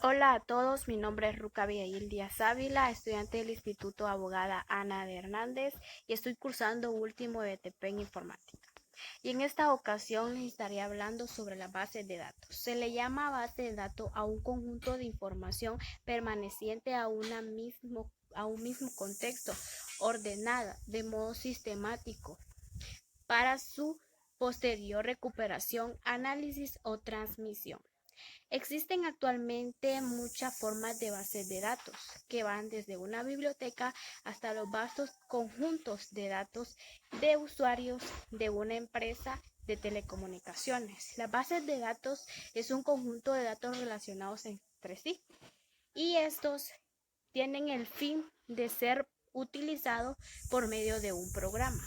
Hola a todos, mi nombre es Ruca Abigail Díaz Ávila, estudiante del Instituto Abogada Ana de Hernández y estoy cursando último de TP en Informática. Y en esta ocasión les estaré hablando sobre la base de datos. Se le llama base de datos a un conjunto de información permaneciente a un mismo contexto, ordenada de modo sistemático para su posterior recuperación, análisis o transmisión. Existen actualmente muchas formas de bases de datos, que van desde una biblioteca hasta los vastos conjuntos de datos de usuarios de una empresa de telecomunicaciones. Las bases de datos es un conjunto de datos relacionados entre sí y estos tienen el fin de ser utilizados por medio de un programa.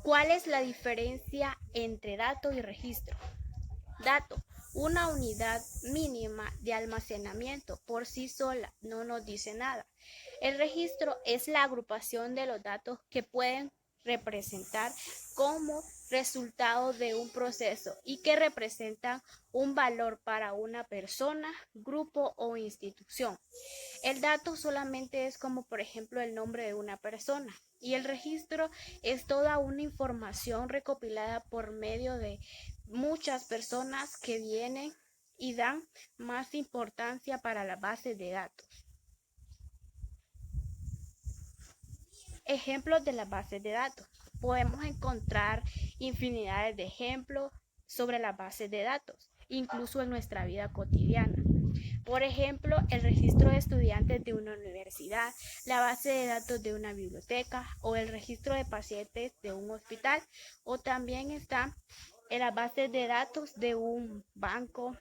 ¿Cuál es la diferencia entre dato y registro? Dato, una unidad mínima de almacenamiento por sí sola no nos dice nada. El registro es la agrupación de los datos que pueden representar como resultado de un proceso y que representan un valor para una persona, grupo o institución. El dato solamente es como por ejemplo el nombre de una persona y el registro es toda una información recopilada por medio de muchas personas que vienen y dan más importancia para la base de datos. Ejemplos de las bases de datos. Podemos encontrar infinidades de ejemplos sobre las bases de datos, incluso en nuestra vida cotidiana. Por ejemplo, el registro de estudiantes de una universidad, la base de datos de una biblioteca o el registro de pacientes de un hospital, o también está en la base de datos de un banco.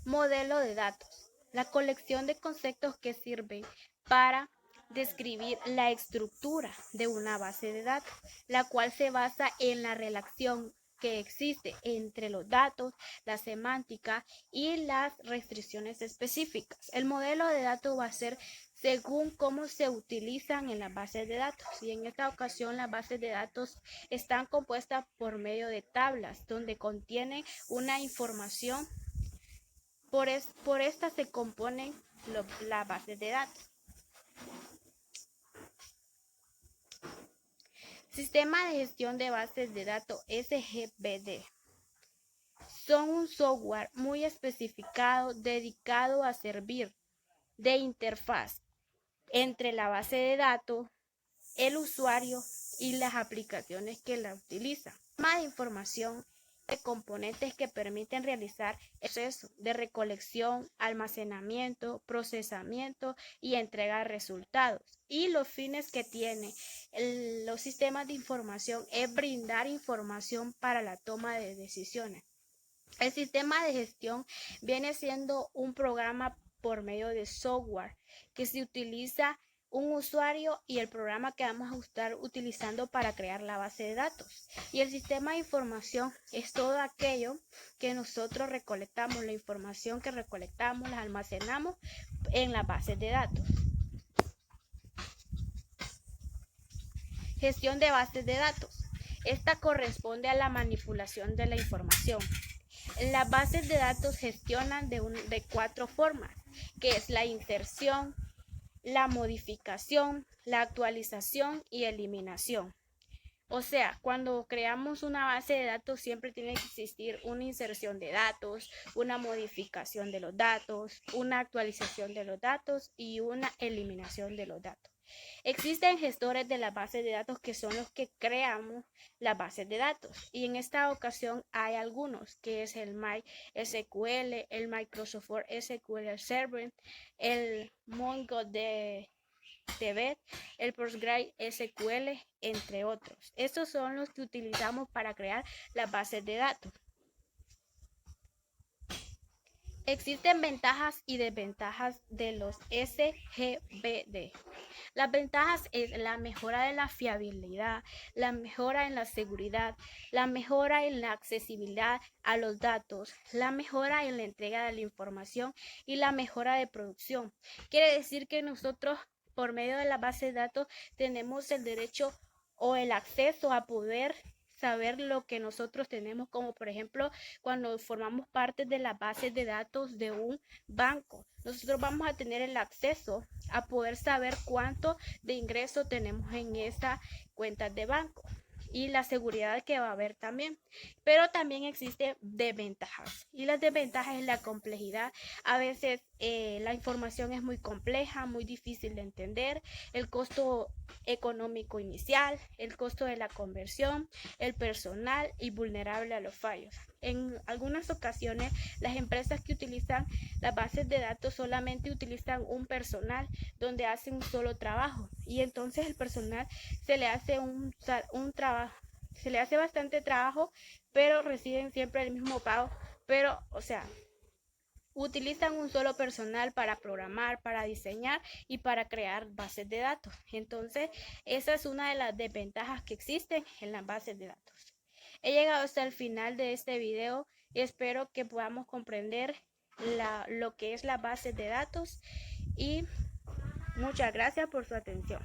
Modelo de datos. La colección de conceptos que sirven para describir la estructura de una base de datos, la cual se basa en la relación que existe entre los datos, la semántica y las restricciones específicas. El modelo de datos va a ser según cómo se utilizan en las bases de datos, y en esta ocasión las bases de datos están compuestas por medio de tablas donde contienen una información. Por esta se componen las bases de datos. Sistema de gestión de bases de datos SGBD. Son un software muy especificado dedicado a servir de interfaz entre la base de datos, el usuario y las aplicaciones que la utilizan. Más información de componentes que permiten realizar el proceso de recolección, almacenamiento, procesamiento y entrega de resultados. Y los fines que tienen los sistemas de información es brindar información para la toma de decisiones. El sistema de gestión viene siendo un programa por medio de software que se utiliza un usuario y el programa que vamos a estar utilizando para crear la base de datos. Y el sistema de información es todo aquello que nosotros recolectamos, la información que recolectamos, la almacenamos en la base de datos. Gestión de bases de datos. Esta corresponde a la manipulación de la información. Las bases de datos gestionan de 4 formas, que es la inserción, la modificación, la actualización y eliminación. O sea, cuando creamos una base de datos siempre tiene que existir una inserción de datos, una modificación de los datos, una actualización de los datos y una eliminación de los datos. Existen gestores de las bases de datos que son los que creamos las bases de datos y en esta ocasión hay algunos que es el MySQL, el Microsoft SQL Server, el MongoDB, el PostgreSQL, entre otros. Estos son los que utilizamos para crear las bases de datos. Existen ventajas y desventajas de los SGBD. Las ventajas es la mejora de la fiabilidad, la mejora en la seguridad, la mejora en la accesibilidad a los datos, la mejora en la entrega de la información y la mejora de producción. Quiere decir que nosotros por medio de la base de datos tenemos el derecho o el acceso a poder saber lo que nosotros tenemos, como por ejemplo cuando formamos parte de la base de datos de un banco. Nosotros vamos a tener el acceso a poder saber cuánto de ingreso tenemos en esa cuenta de banco y la seguridad que va a haber también. Pero también existen desventajas y las desventajas es la complejidad. A veces la información es muy compleja, muy difícil de entender, el costo económico inicial, el costo de la conversión, el personal y vulnerable a los fallos. En algunas ocasiones las empresas que utilizan las bases de datos solamente utilizan un personal donde hacen un solo trabajo y entonces el personal se le hace un trabajo, se le hace bastante trabajo, pero reciben siempre el mismo pago, pero o sea, utilizan un solo personal para programar, para diseñar y para crear bases de datos. Entonces, esa es una de las desventajas que existen en las bases de datos. He llegado hasta el final de este video y espero que podamos comprender lo que es la base de datos y muchas gracias por su atención.